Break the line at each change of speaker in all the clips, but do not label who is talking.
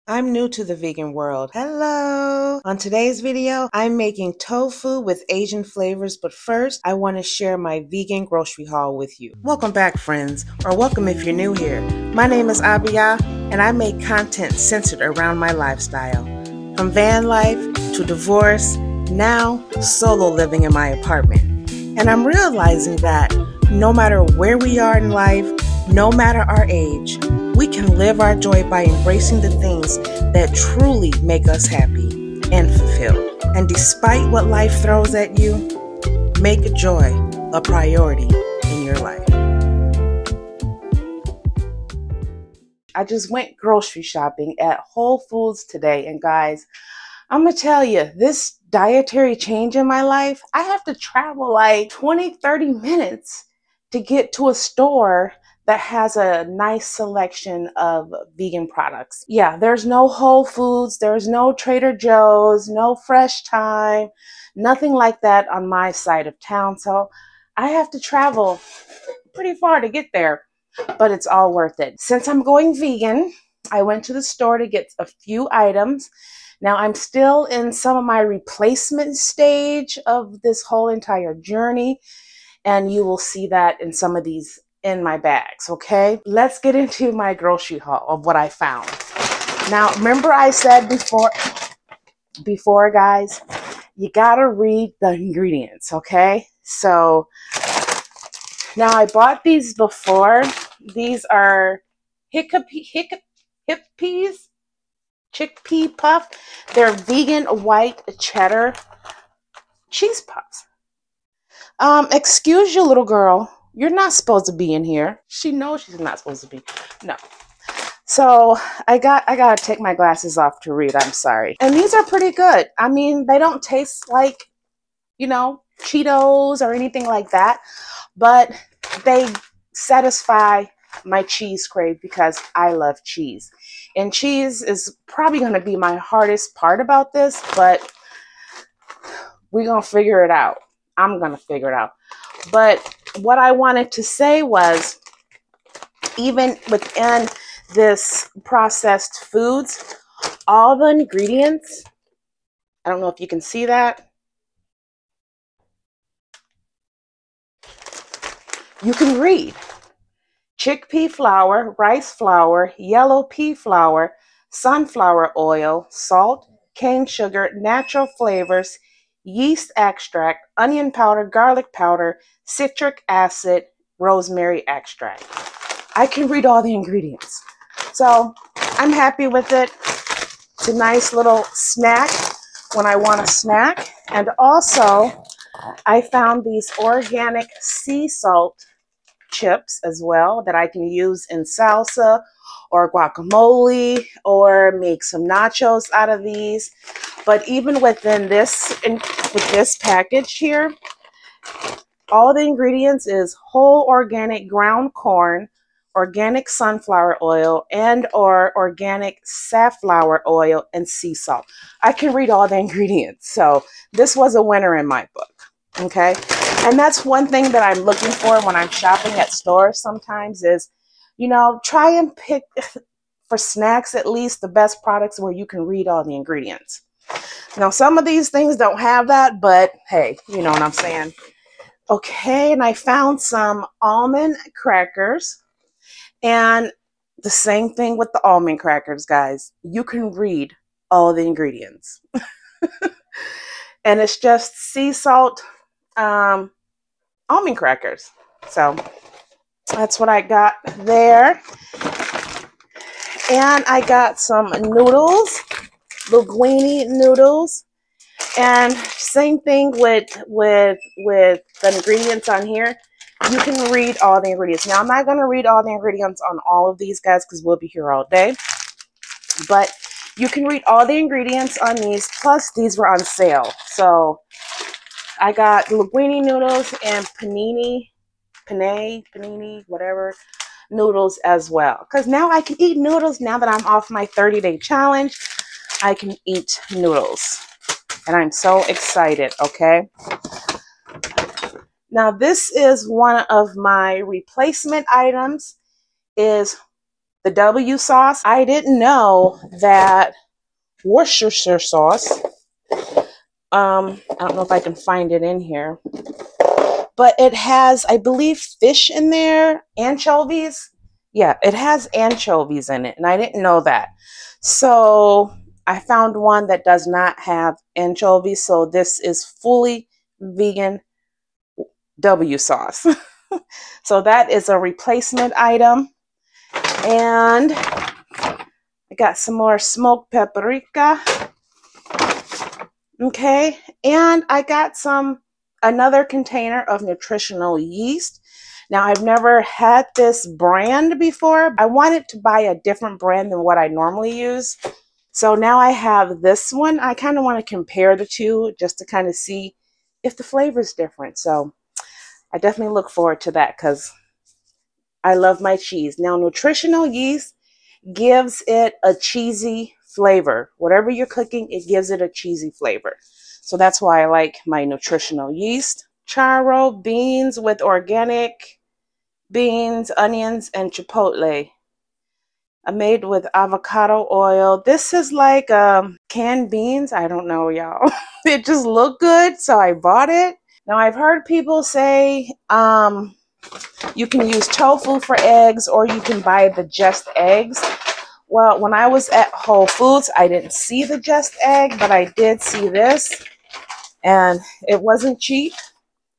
I'm new to the vegan world. Hello! On today's video, I'm making tofu with Asian flavors, but first, I want to share my vegan grocery haul with you. Welcome back, friends, or welcome if you're new here. My name is Abiyah, and I make content centered around my lifestyle. From van life to divorce, now solo living in my apartment. And I'm realizing that no matter where we are in life, no matter our age, we can live our joy by embracing the things that truly make us happy and fulfilled. And despite what life throws at you, make joy a priority in your life. I just went grocery shopping at Whole Foods today, and guys, I'm gonna tell you, this dietary change in my life, I have to travel like 20-30 minutes to get to a store that has a nice selection of vegan products. Yeah, there's no Whole Foods, there's no Trader Joe's, no Fresh Time, nothing like that on my side of town. So I have to travel pretty far to get there, but it's all worth it. Since I'm going vegan, I went to the store to get a few items. Now I'm still in some of my replacement stage of this whole entire journey, and you will see that in some of these in my bags, okay? Let's get into my grocery haul of what I found. Now, remember I said before guys, you gotta read the ingredients, okay? So now I bought these before. These are chickpea puff. They're vegan white cheddar cheese puffs. Excuse you, little girl. You're not supposed to be in here. She knows she's not supposed to be. No. So I gotta take my glasses off to read. I'm sorry. And these are pretty good. I mean, they don't taste like, you know, Cheetos or anything like that, but they satisfy my cheese crave because I love cheese. And cheese is probably going to be my hardest part about this, but we're going to figure it out. I'm going to figure it out. But what I wanted to say was, even within this processed foods, all the ingredients, I don't know if you can see that. You can read chickpea flour, rice flour, yellow pea flour, sunflower oil, salt, cane sugar, natural flavors, yeast extract, onion powder, garlic powder, citric acid, rosemary extract. I can read all the ingredients. So I'm happy with it. It's a nice little snack when I want a snack. And also, I found these organic sea salt chips as well that I can use in salsa or guacamole or make some nachos out of these. But even within this, with this package here, all the ingredients is whole organic ground corn, organic sunflower oil, and or organic safflower oil and sea salt. I can read all the ingredients. So this was a winner in my book. Okay. And that's one thing that I'm looking for when I'm shopping at stores sometimes is, you know, try and pick for snacks, at least the best products where you can read all the ingredients. Now, some of these things don't have that, but hey, you know what I'm saying? Okay, and I found some almond crackers, and the same thing with the almond crackers, guys. You can read all the ingredients. And it's just sea salt almond crackers. So that's what I got there. And I got some noodles, linguine noodles. And same thing with the ingredients on here. You can read all the ingredients. Now, I'm not going to read all the ingredients on all of these guys because we'll be here all day. But you can read all the ingredients on these. Plus, these were on sale. So I got linguine noodles and panini, whatever, noodles as well. Because now I can eat noodles. Now that I'm off my 30-day challenge, I can eat noodles. And I'm so excited, okay? Now, this is one of my replacement items, is the W sauce. I didn't know that Worcestershire sauce, I don't know if I can find it in here, but it has, I believe, fish in there, anchovies. Yeah, it has anchovies in it, and I didn't know that. So I found one that does not have anchovies, so this is fully vegan W sauce. So that is a replacement item. And I got some more smoked paprika. Okay, and I got another container of nutritional yeast. Now, I've never had this brand before. I wanted to buy a different brand than what I normally use. So now I have this one. I kind of want to compare the two just to kind of see if the flavor is different. So I definitely look forward to that because I love my cheese. Now, nutritional yeast gives it a cheesy flavor. Whatever you're cooking, it gives it a cheesy flavor. So that's why I like my nutritional yeast. Charro beans with organic beans, onions, and chipotle. Made with avocado oil. This is like canned beans. I don't know, y'all. It just looked good, so I bought it. Now, I've heard people say you can use tofu for eggs, or you can buy the just eggs. Well, when I was at Whole Foods, I didn't see the just egg, but I did see this, and it wasn't cheap,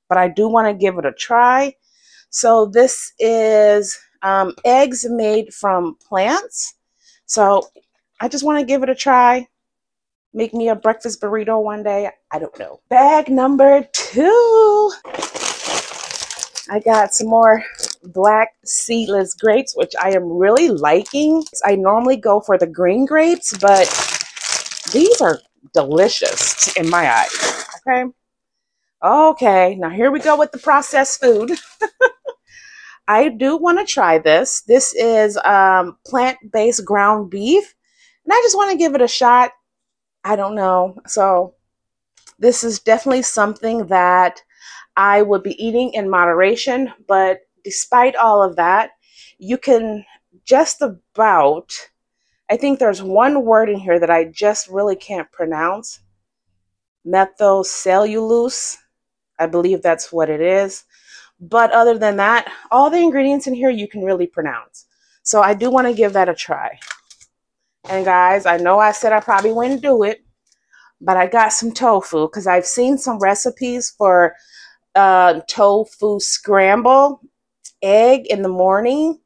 but I do want to give it a try. So this is eggs made from plants. So I just want to give it a try. Make me a breakfast burrito one day. I don't know. Bag number 2. I got some more black seedless grapes, which I am really liking. I normally go for the green grapes, but these are delicious in my eyes. Okay, now here we go with the processed food. I do want to try this. This is plant-based ground beef, and I just want to give it a shot. I don't know. So this is definitely something that I would be eating in moderation, but despite all of that, you can just about, I think there's one word in here that I just really can't pronounce. Methylcellulose. I believe that's what it is. But other than that, all the ingredients in here you can really pronounce. So I do want to give that a try. And guys, I know I said I probably wouldn't do it, but I got some tofu because I've seen some recipes for tofu scramble egg in the morning.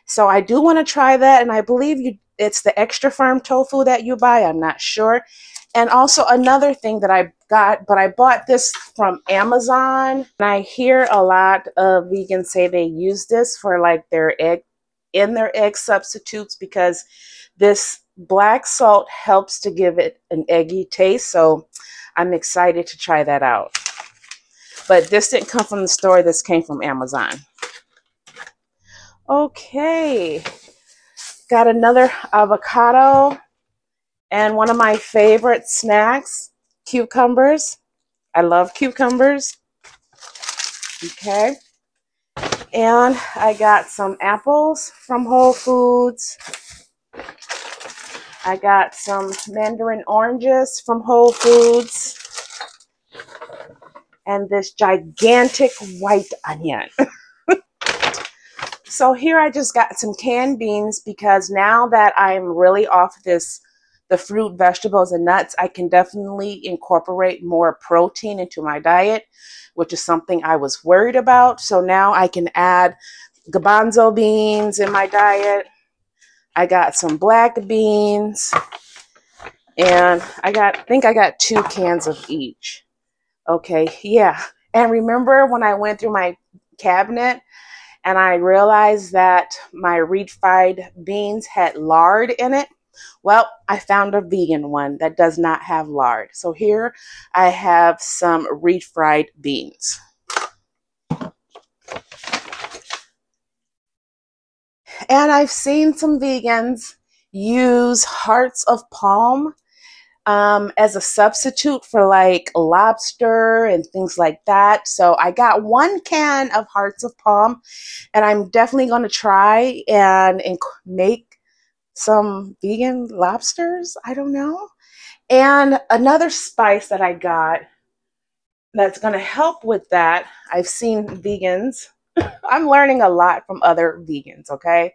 So I do want to try that, and I believe it's the extra firm tofu that you buy. I'm not sure. And also another thing that I got, but I bought this from Amazon. And I hear a lot of vegans say they use this for like their egg substitutes because this black salt helps to give it an eggy taste. So I'm excited to try that out. But this didn't come from the store. This came from Amazon. Okay. Got another avocado. And one of my favorite snacks, cucumbers. I love cucumbers. Okay. And I got some apples from Whole Foods. I got some mandarin oranges from Whole Foods. And this gigantic white onion. So here I just got some canned beans because now that I'm really off the fruit, vegetables, and nuts, I can definitely incorporate more protein into my diet, which is something I was worried about. So now I can add garbanzo beans in my diet. I got some black beans, and I think I got 2 cans of each. Okay, yeah. And remember when I went through my cabinet and I realized that my refried beans had lard in it? Well, I found a vegan one that does not have lard. So here I have some refried beans. And I've seen some vegans use hearts of palm as a substitute for like lobster and things like that. So I got 1 can of hearts of palm, and I'm definitely going to try and make some vegan lobsters. I don't know. And another spice that I got that's going to help with that, I've seen vegans, I'm learning a lot from other vegans, okay,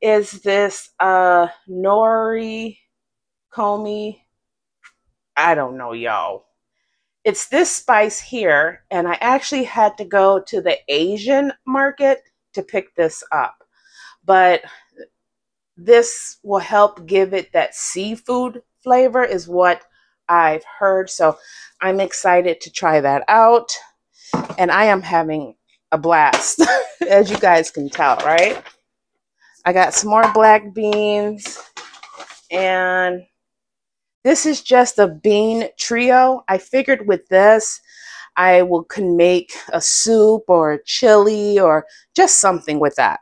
is this nori komi, I don't know, y'all. It's this spice here, and I actually had to go to the Asian market to pick this up. But this will help give it that seafood flavor is what I've heard. So I'm excited to try that out. And I am having a blast, as you guys can tell, right? I got some more black beans, and this is just a bean trio. I figured with this, can make a soup or a chili or just something with that.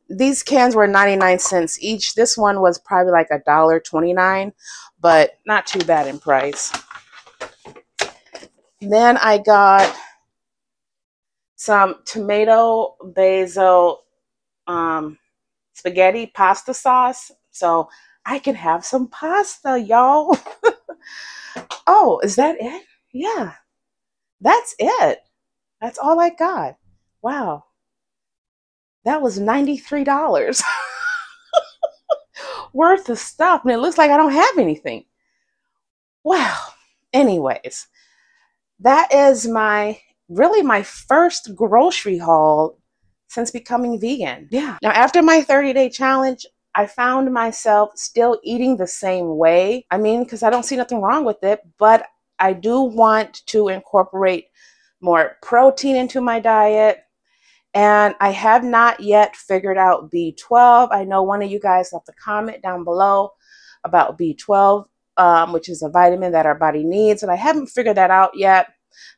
These cans were 99 cents each. This one was probably like $1.29, but not too bad in price. Then I got some tomato basil spaghetti pasta sauce, so I can have some pasta, y'all. Oh, is that it? Yeah, that's it. That's all I got. Wow. That was $93 worth of stuff, and it looks like I don't have anything. Wow. Anyways, that is really my first grocery haul since becoming vegan. Yeah. Now, after my 30-day challenge, I found myself still eating the same way. I mean, because I don't see nothing wrong with it, but I do want to incorporate more protein into my diet. And I have not yet figured out B12. I know one of you guys left a comment down below about B12, which is a vitamin that our body needs. And I haven't figured that out yet.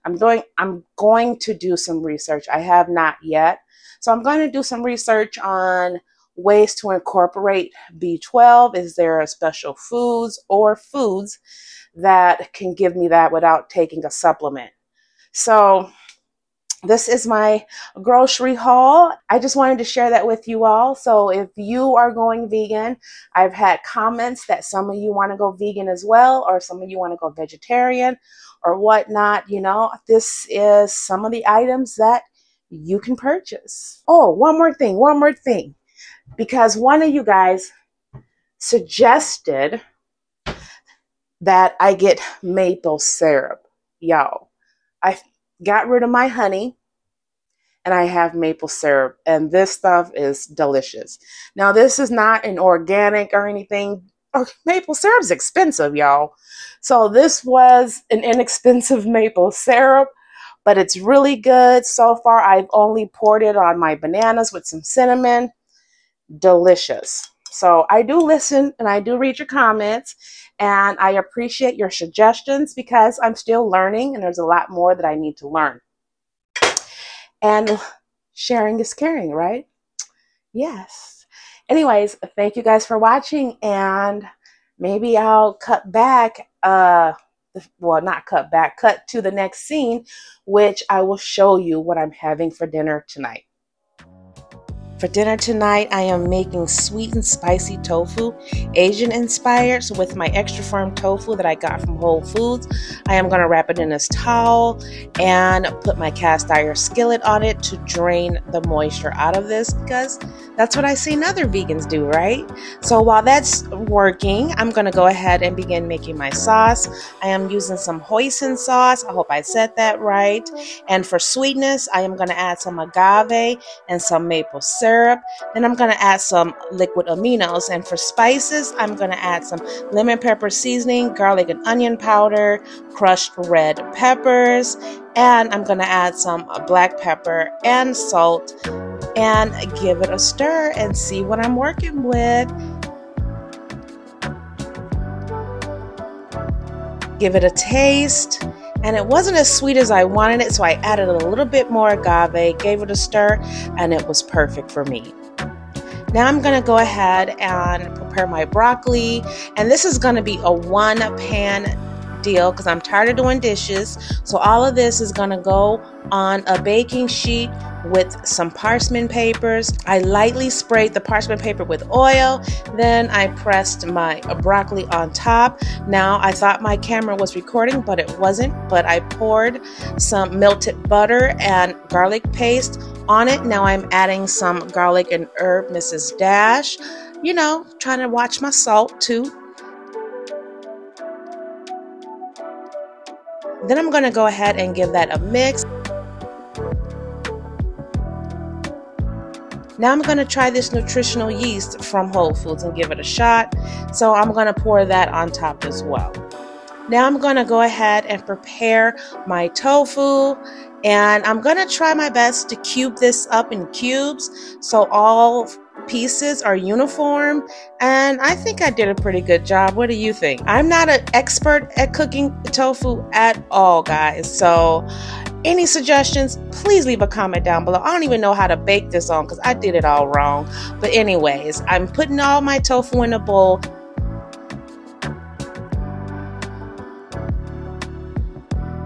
I'm going to do some research. I have not yet. So I'm going to do some research on ways to incorporate B12. Is there a special foods that can give me that without taking a supplement? So this is my grocery haul. I just wanted to share that with you all. So if you are going vegan, I've had comments that some of you want to go vegan as well, or some of you want to go vegetarian or whatnot. You know, this is some of the items that you can purchase. Oh, one more thing. Because one of you guys suggested that I get maple syrup. Y'all, I got rid of my honey and I have maple syrup, and this stuff is delicious. Now, this is not an organic or anything. Maple syrup is expensive, y'all. So this was an inexpensive maple syrup, but it's really good. So far, I've only poured it on my bananas with some cinnamon. Delicious. So I do listen and I do read your comments, and I appreciate your suggestions because I'm still learning and there's a lot more that I need to learn. And sharing is caring, right? Yes. Anyways, thank you guys for watching, and maybe I'll cut back, well, not cut back, cut to the next scene, which I will show you what I'm having for dinner tonight. For dinner tonight, I am making sweet and spicy tofu, Asian inspired. So with my extra firm tofu that I got from Whole Foods, I am going to wrap it in this towel and put my cast iron skillet on it to drain the moisture out of this, because that's what I've seen other vegans do, right? So while that's working, I'm going to go ahead and begin making my sauce. I am using some hoisin sauce. I hope I said that right. And for sweetness, I am going to add some agave and some maple syrup. Then I'm going to add some liquid aminos, and for spices I'm going to add some lemon pepper seasoning, garlic and onion powder, crushed red peppers, and I'm going to add some black pepper and salt, and give it a stir and see what I'm working with. Give it a taste. And it wasn't as sweet as I wanted it, so I added a little bit more agave, gave it a stir, and it was perfect for me. Now I'm going to go ahead and prepare my broccoli, and this is going to be a one pan deal because I'm tired of doing dishes. So all of this is going to go on a baking sheet with some parchment papers. I lightly sprayed the parchment paper with oil, then I pressed my broccoli on top. Now I thought my camera was recording, but it wasn't, but I poured some melted butter and garlic paste on it. Now I'm adding some garlic and herb Mrs. Dash, you know, trying to watch my salt too. Then I'm going to go ahead and give that a mix. Now I'm going to try this nutritional yeast from Whole Foods and give it a shot. So I'm going to pour that on top as well. Now I'm going to go ahead and prepare my tofu, and I'm going to try my best to cube this up in cubes so all pieces are uniform, and I think I did a pretty good job. What do you think? I'm not an expert at cooking tofu at all, guys, so any suggestions, please leave a comment down below. I don't even know how to bake this on because I did it all wrong. But anyways, I'm putting all my tofu in a bowl.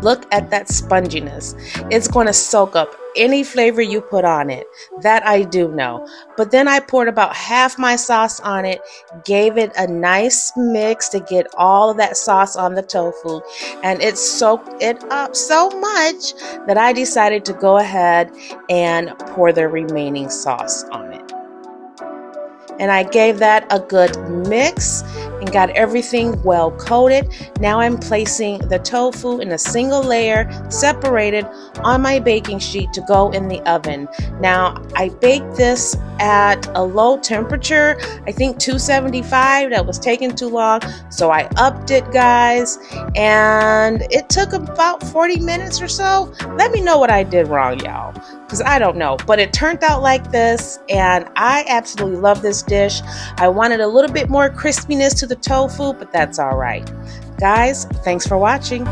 Look at that sponginess. It's going to soak up any flavor you put on it. That I do know. But then I poured about half my sauce on it, gave it a nice mix to get all of that sauce on the tofu, and it soaked it up so much that I decided to go ahead and pour the remaining sauce on it. And I gave that a good mix and got everything well coated. Now I'm placing the tofu in a single layer, separated, on my baking sheet to go in the oven. Now I baked this at a low temperature, I think 275. That was taking too long, so I upped it, guys, and it took about 40 minutes or so. Let me know what I did wrong, y'all, because I don't know, but it turned out like this, and I absolutely love this dish. I wanted a little bit more crispiness to the tofu, but that's all right. Guys, thanks for watching.